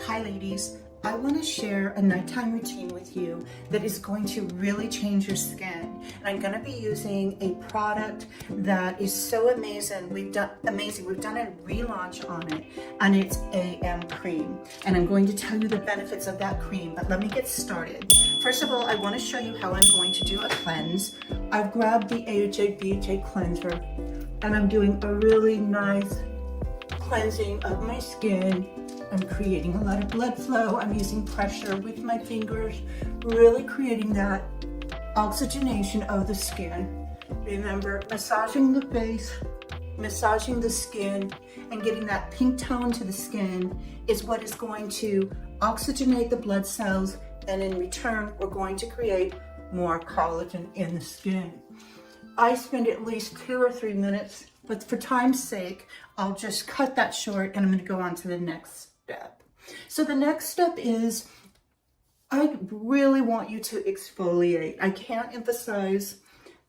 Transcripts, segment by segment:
Hi ladies, I want to share a nighttime routine with you that is going to really change your skin. And I'm going to be using a product that is so amazing. We've done a relaunch on it, and it's AM cream. And I'm going to tell you the benefits of that cream, but let me get started. First of all, I want to show you how I'm going to do a cleanse. I've grabbed the AHA BHA cleanser and I'm doing a really nice cleansing of my skin. I'm creating a lot of blood flow. I'm using pressure with my fingers, really creating that oxygenation of the skin. Remember, massaging the face, massaging the skin, and getting that pink tone to the skin is what is going to oxygenate the blood cells, and in return, we're going to create more collagen in the skin. I spend at least 2 or 3 minutes, but for time's sake, I'll just cut that short and I'm going to go on to the next step. So the next step is, I really want you to exfoliate. I can't emphasize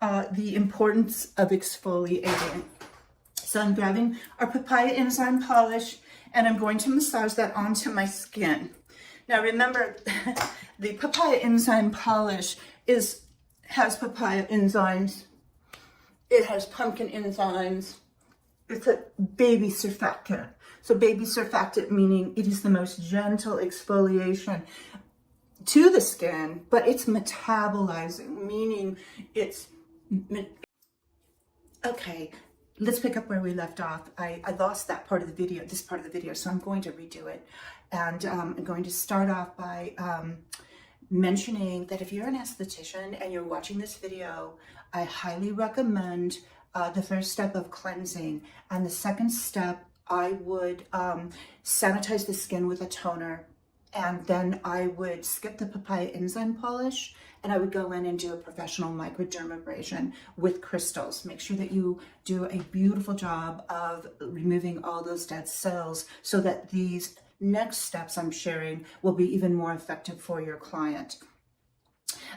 the importance of exfoliating. So I'm grabbing our Papaya Enzyme polish and I'm going to massage that onto my skin. Now remember, the Papaya Enzyme polish has papaya enzymes. It has pumpkin enzymes. It's a baby surfactant. So baby surfactant meaning it is the most gentle exfoliation to the skin, but it's metabolizing, meaning it's... Okay, let's pick up where we left off. I lost that part of the video, this part of the video, so I'm going to redo it. And I'm going to start off by mentioning that if you're an esthetician and you're watching this video, I highly recommend the first step of cleansing. And the second step, I would sanitize the skin with a toner. And then I would skip the Papaya Enzyme polish and I would go in and do a professional microdermabrasion with crystals. Make sure that you do a beautiful job of removing all those dead cells so that these next steps I'm sharing will be even more effective for your client.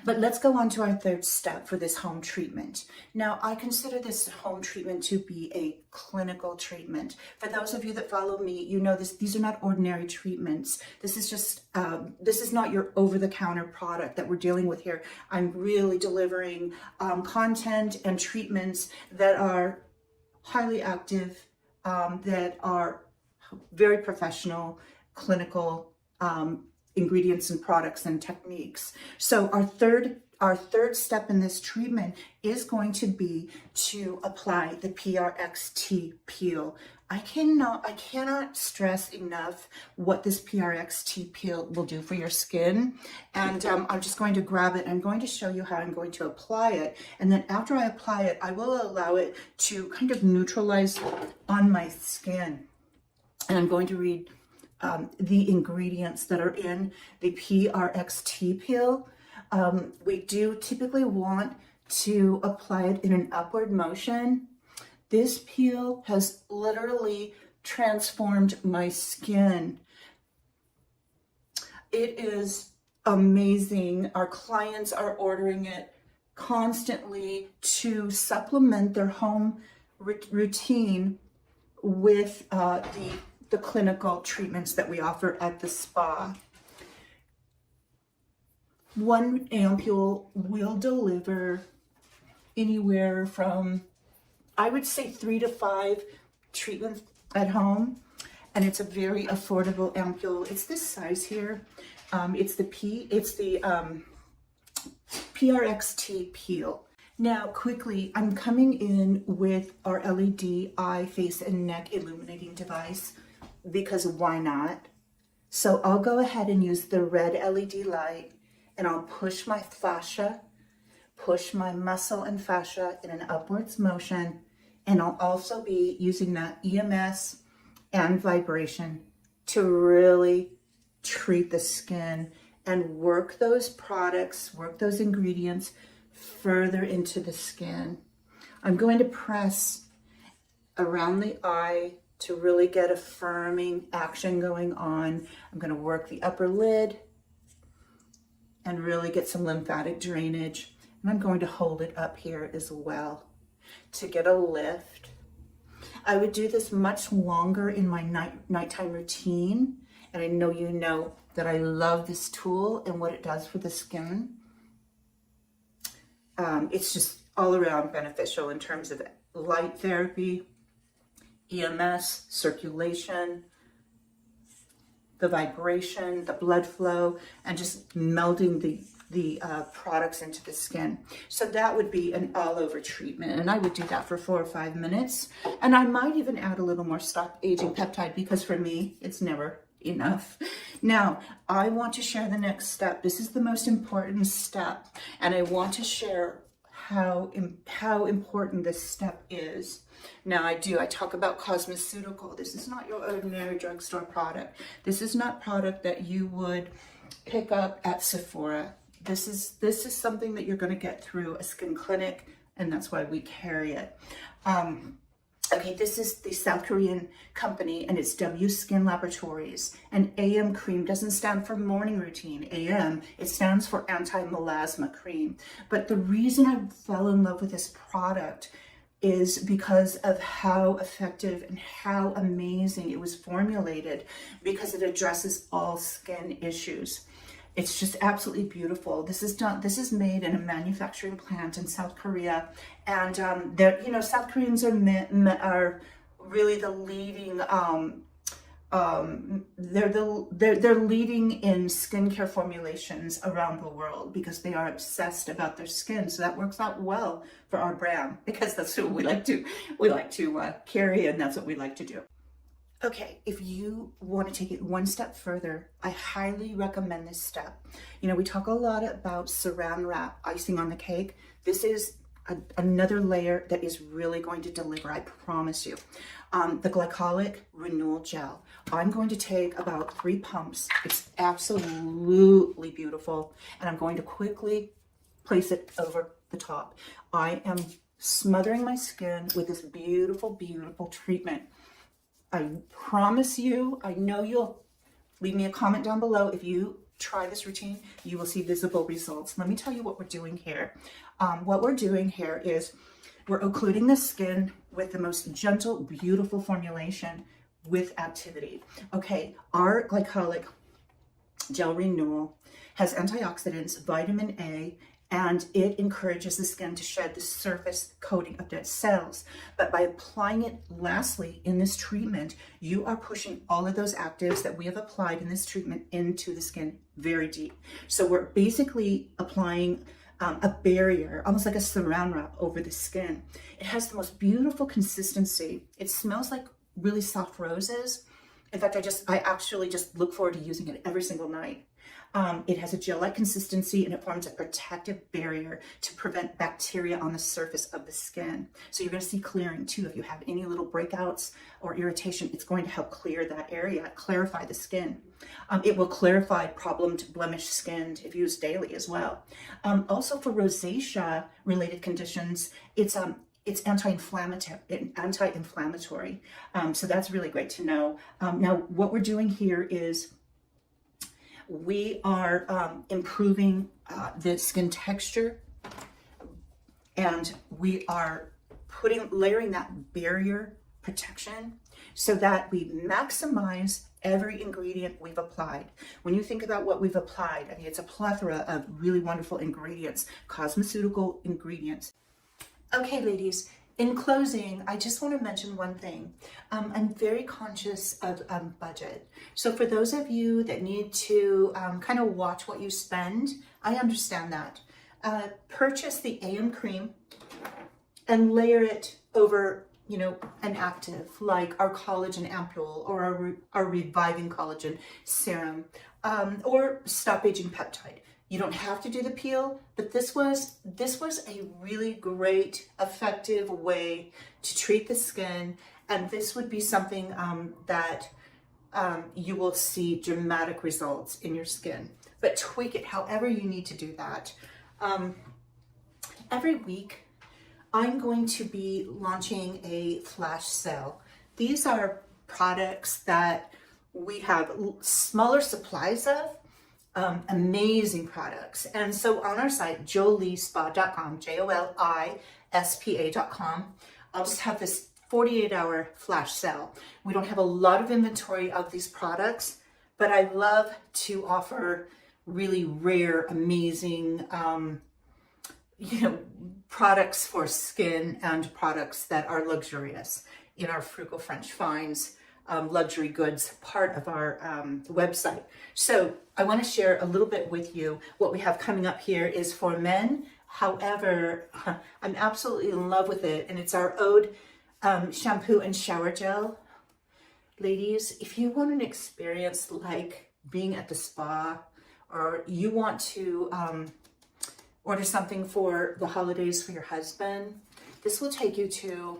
But let's go on to our third step for this home treatment. Now, I consider this home treatment to be a clinical treatment. For those of you that follow me, you know these are not ordinary treatments. This is just, this is not your over-the-counter product that we're dealing with here. I'm really delivering content and treatments that are highly active, that are very professional, clinical ingredients and products and techniques. So our third step in this treatment is going to be to apply the PRX-T Peel. I cannot stress enough what this PRX-T Peel will do for your skin. And I'm just going to grab it. I'm going to show you how I'm going to apply it. And then after I apply it, I will allow it to kind of neutralize on my skin. And I'm going to read the ingredients that are in the PRX-T Peel. We do typically want to apply it in an upward motion. This peel has literally transformed my skin. It is amazing. Our clients are ordering it constantly to supplement their home routine with the clinical treatments that we offer at the spa. One ampule will deliver anywhere from, I would say, 3 to 5 treatments at home, and it's a very affordable ampule. It's this size here. It's the PRX-T Peel. Now, quickly, I'm coming in with our LED eye, face, and neck illuminating device, because why not? So I'll go ahead and use the red LED light, and I'll push my fascia, push my muscle and fascia in an upwards motion, and I'll also be using that EMS and vibration to really treat the skin and work those products, work those ingredients further into the skin. I'm going to press around the eye to really get a firming action going on. I'm going to work the upper lid and really get some lymphatic drainage. And I'm going to hold it up here as well to get a lift. I would do this much longer in my nighttime routine, And I know you know that I love this tool and what it does for the skin. It's just all around beneficial in terms of light therapy, EMS, circulation, the vibration, the blood flow, and just melding the products into the skin. So that would be an all-over treatment, and I would do that for 4 or 5 minutes. And I might even add a little more stop aging peptide, because for me, it's never enough. Now, I want to share the next step. This is the most important step, and I want to share how important this step is. Now, I talk about cosmeceutical. This is not your ordinary drugstore product. This is not product that you would pick up at Sephora. This is something that you're going to get through a skin clinic, and that's why we carry it. Okay, this is the South Korean company, and it's W Skin Laboratories. And AM cream doesn't stand for morning routine. AM, it stands for anti-melasma cream. But the reason I fell in love with this product is because of how effective and how amazing it was formulated, because it addresses all skin issues. It's just absolutely beautiful. This is made in a manufacturing plant in South Korea, and South Koreans are really the leading. They're leading in skincare formulations around the world, because they are obsessed about their skin. So that works out well for our brand, because that's what we like to carry, and that's what we like to do. Okay, if you want to take it one step further, I highly recommend this step. We talk a lot about saran wrap, icing on the cake. This is another layer that is really going to deliver, I promise you. The Glycolic Renewal Gel. I'm going to take about 3 pumps. It's absolutely beautiful. And I'm going to quickly place it over the top. I am smothering my skin with this beautiful, beautiful treatment. I promise you, I know you'll leave me a comment down below. If you try this routine, you will see visible results. Let me tell you what we're doing here. What we're doing here is we're occluding the skin with the most gentle, beautiful formulation with activity. Okay, our Glycolic Gel Renewal has antioxidants, vitamin A, and it encourages the skin to shed the surface coating of dead cells. But by applying it lastly in this treatment, you are pushing all of those actives that we have applied in this treatment into the skin very deep. So we're basically applying a barrier, almost like a saran wrap, over the skin. It has the most beautiful consistency. It smells like really soft roses. In fact, I actually just look forward to using it every single night. It has a gel-like consistency, and it forms a protective barrier to prevent bacteria on the surface of the skin. So you're going to see clearing too. If you have any little breakouts or irritation, it's going to help clear that area, clarify the skin. It will clarify problemed, blemished skin if used daily as well. Also for rosacea related conditions, it's anti-inflammatory. So that's really great to know. Now, what we're doing here is we are improving the skin texture, and we are layering that barrier protection so that we maximize every ingredient we've applied. When you think about what we've applied, I mean, it's a plethora of really wonderful ingredients, cosmeceutical ingredients. Okay, ladies, in closing, I just want to mention one thing. I'm very conscious of budget. So for those of you that need to kind of watch what you spend, I understand that. Purchase the AM cream and layer it over, an active like our collagen ampule or our reviving collagen serum, or stop aging peptide. You don't have to do the peel, but this was a really great, effective way to treat the skin, and this would be something that you will see dramatic results in your skin. But tweak it however you need to do that. Every week, I'm going to be launching a flash sale. These are products that we have smaller supplies of. Amazing products. And so on our site, joliespa.com, JOLISPA.com, I'll just have this 48-hour flash sale. We don't have a lot of inventory of these products, but I love to offer really rare, amazing, products for skin and products that are luxurious in our Frugal French Finds luxury goods part of our website. So I want to share a little bit with you. What we have coming up here is for men. However, I'm absolutely in love with it, and it's our Ode shampoo and shower gel. Ladies, if you want an experience like being at the spa, or you want to order something for the holidays for your husband, this will take you to,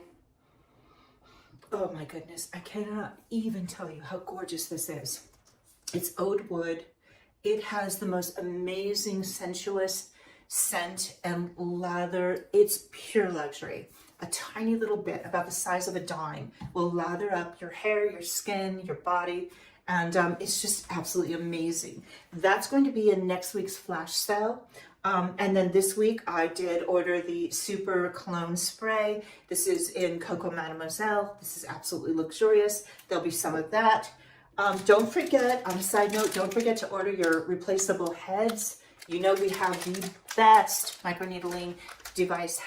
oh my goodness, I cannot even tell you how gorgeous this is. It's oud wood. It has the most amazing sensuous scent and lather. It's pure luxury. A tiny little bit, about the size of a dime, will lather up your hair, your skin, your body, and it's just absolutely amazing. That's going to be in next week's flash sale. And then this week I did order the Super Cologne Spray. This is in Coco Mademoiselle. This is absolutely luxurious. There'll be some of that. Don't forget, on a side note, don't forget to order your replaceable heads. You know we have the best microneedling device.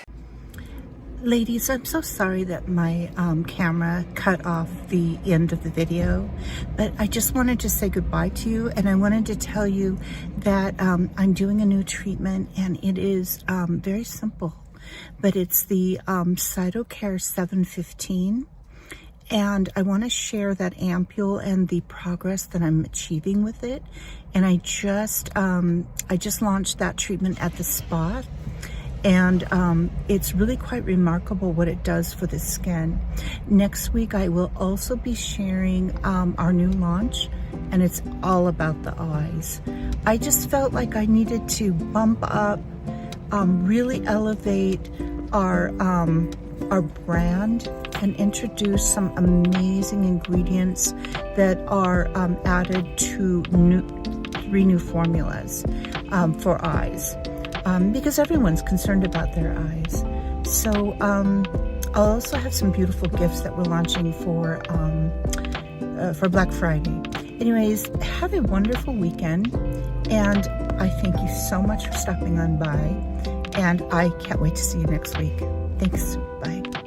Ladies, I'm so sorry that my camera cut off the end of the video, but I just wanted to say goodbye to you, and I wanted to tell you that I'm doing a new treatment, and it is very simple, but it's the Cytocare 715, and I want to share that ampule and the progress that I'm achieving with it. And I just launched that treatment at the spa. And it's really quite remarkable what it does for the skin. Next week, I will also be sharing our new launch, and it's all about the eyes. I just felt like I needed to bump up, really elevate our brand and introduce some amazing ingredients that are added to three new formulas for eyes. Because everyone's concerned about their eyes. So I'll also have some beautiful gifts that we're launching for Black Friday. Anyways, have a wonderful weekend, and I thank you so much for stopping on by, and I can't wait to see you next week. Thanks. Bye.